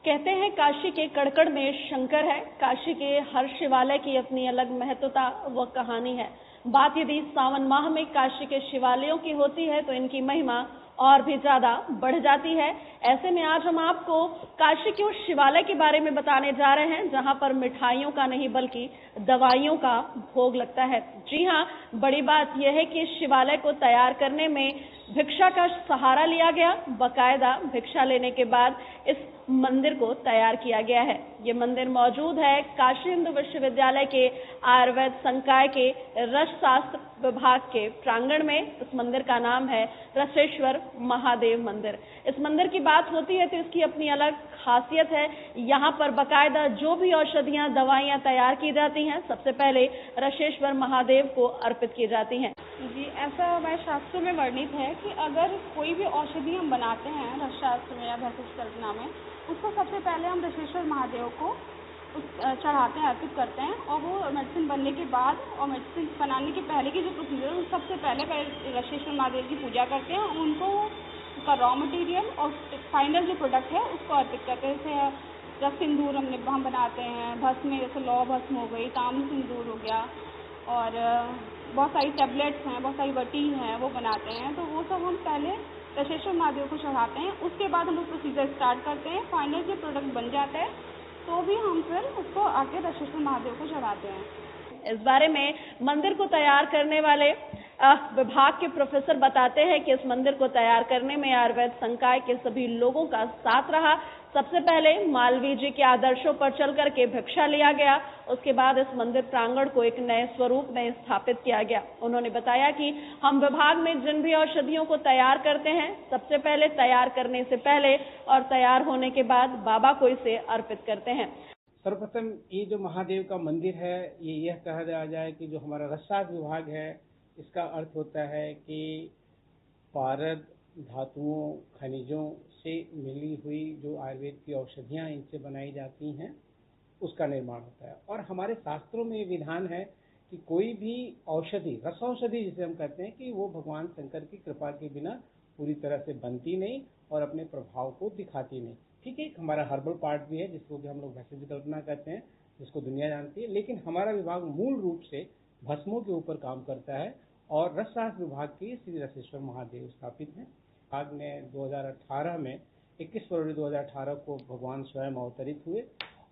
कहते हैं काशी के कड़कड़ में शंकर है। काशी के हर शिवालय की अपनी अलग महत्वता व कहानी है। बात यदि सावन माह में काशी के शिवालयों की होती है तो इनकी महिमा और भी ज्यादा बढ़ जाती है। ऐसे में आज हम आपको काशी के उस शिवालय के बारे में बताने जा रहे हैं जहां पर मिठाइयों का नहीं बल्कि दवाइयों का भोग लगता है। जी हाँ, बड़ी बात यह है कि इस शिवालय को तैयार करने में भिक्षा का सहारा लिया गया। बकायदा भिक्षा लेने के बाद इस मंदिर को तैयार किया गया है। ये मंदिर मौजूद है काशी हिंदू विश्वविद्यालय के आयुर्वेद संकाय के रसशास्त्र विभाग के प्रांगण में। इस मंदिर का नाम है रसेश्वर महादेव मंदिर। इस मंदिर की बात होती है तो इसकी अपनी अलग खासियत है। यहाँ पर बकायदा जो भी औषधियाँ दवाइयाँ तैयार की जाती हैं सबसे पहले रसेश्वर महादेव को अर्पित की जाती हैं। जी, ऐसा हमारे शास्त्रों में वर्णित है कि अगर कोई भी औषधि हम बनाते हैं रसशास्त्र में या भैषज कल्पना में, उसको सबसे पहले हम रसेश्वर महादेव को चढ़ाते हैं, अर्पित करते हैं। और वो मेडिसिन बनने के बाद और मेडिसिन बनाने के पहले की जो प्रोसीजर है सबसे पहले रसेश्वर महादेव की पूजा करते हैं। उनको उसका रॉ मटेरियल और फाइनल जो प्रोडक्ट है उसको अर्पित करते हैं। जैसे रस सिंदूर हम बनाते हैं, भस्म में जैसे लौ भस्म हो गई, ताम्र सिंदूर हो गया, और बहुत सारी टैबलेट्स हैं, बहुत सारी वटी हैं, वो बनाते हैं। तो वो सब हम पहले रसेश्वर महादेव को चढ़ाते हैं। उसके बाद हम लोग प्रोसीजर स्टार्ट करते हैं। फाइनल जो प्रोडक्ट बन जाता है तो भी हम फिर उसको आके रसेश्वर महादेव को चढ़ाते हैं। इस बारे में मंदिर को तैयार करने वाले विभाग के प्रोफेसर बताते हैं कि इस मंदिर को तैयार करने में आयुर्वेद संकाय के सभी लोगों का साथ रहा। सबसे पहले मालवीय जी के आदर्शों पर चल करके भिक्षा लिया गया। उसके बाद इस मंदिर प्रांगण को एक नए स्वरूप में स्थापित किया गया। उन्होंने बताया कि हम विभाग में जिन भी औषधियों को तैयार करते हैं सबसे पहले तैयार करने से पहले और तैयार होने के बाद बाबा को इसे अर्पित करते हैं। सर्वप्रथम ये जो महादेव का मंदिर है, ये यह कहा जाए कि जो हमारा रसशास्त्र विभाग है, इसका अर्थ होता है कि पारद धातुओं खनिजों से मिली हुई जो आयुर्वेद की औषधियाँ इनसे बनाई जाती हैं उसका निर्माण होता है। और हमारे शास्त्रों में ये विधान है कि कोई भी औषधि, रस औषधि जिसे हम कहते हैं, कि वो भगवान शंकर की कृपा के बिना पूरी तरह से बनती नहीं और अपने प्रभाव को दिखाती नहीं। ठीक है, हमारा हर्बल पार्ट भी है जिसको कि हम लोग भैषज कल्पना कहते हैं, जिसको दुनिया जानती है, लेकिन हमारा विभाग मूल रूप से भस्मों के ऊपर काम करता है और रसशास्त्र विभाग के श्री रसेश्वर महादेव स्थापित हैं। विभाग ने 2018 में 21 फरवरी 2018 को भगवान स्वयं अवतरित हुए।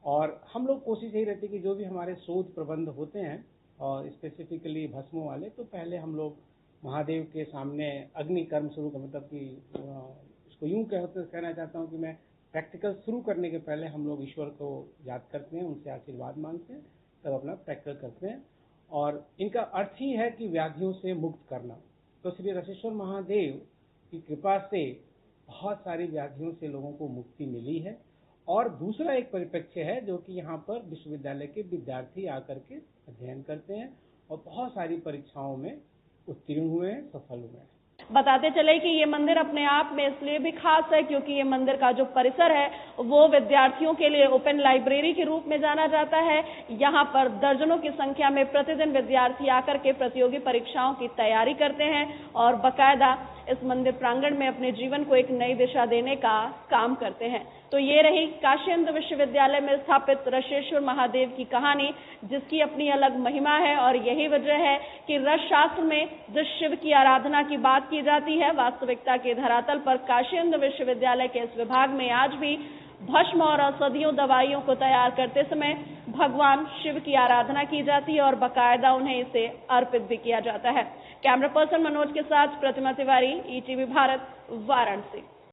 और हम लोग कोशिश यही रहती है कि जो भी हमारे शोध प्रबंध होते हैं और स्पेसिफिकली भस्मों वाले, तो पहले हम लोग महादेव के सामने अग्नि कर्म शुरू कर, मतलब कि इसको यूँ कहना चाहता हूँ कि मैं प्रैक्टिकल शुरू करने के पहले हम लोग ईश्वर को याद करते हैं, उनसे आशीर्वाद मांगते हैं, तब अपना प्रैक्टिकल करते हैं। और इनका अर्थ ही है कि व्याधियों से मुक्त करना। तो श्री रसेश्वर महादेव की कृपा से बहुत सारी व्याधियों से लोगों को मुक्ति मिली है। और दूसरा एक परिप्रेक्ष्य है जो कि यहाँ पर विश्वविद्यालय के विद्यार्थी आकर के अध्ययन करते हैं और बहुत सारी परीक्षाओं में उत्तीर्ण हुए हैं, सफल हुए हैं। बताते चले कि ये मंदिर अपने आप में इसलिए भी खास है क्योंकि ये मंदिर का जो परिसर है वो विद्यार्थियों के लिए ओपन लाइब्रेरी के रूप में जाना जाता है। यहाँ पर दर्जनों की संख्या में प्रतिदिन विद्यार्थी आकर के प्रतियोगी परीक्षाओं की तैयारी करते हैं और बकायदा इस मंदिर प्रांगण में अपने जीवन को एक नई दिशा देने का काम करते हैं। तो ये रही काशी हिंदू विश्वविद्यालय में स्थापित रसेश्वर महादेव की कहानी, जिसकी अपनी अलग महिमा है। और यही वजह है कि रस शास्त्र में जिस शिव की आराधना की बात की जाती है, वास्तविकता के धरातल पर काशी हिंदू विश्वविद्यालय के इस विभाग में आज भी भस्म और औषधियों दवाइयों को तैयार करते समय भगवान शिव की आराधना की जाती है और बकायदा उन्हें इसे अर्पित भी किया जाता है। कैमरा पर्सन मनोज के साथ प्रतिमा तिवारी, ईटीवी भारत, वाराणसी।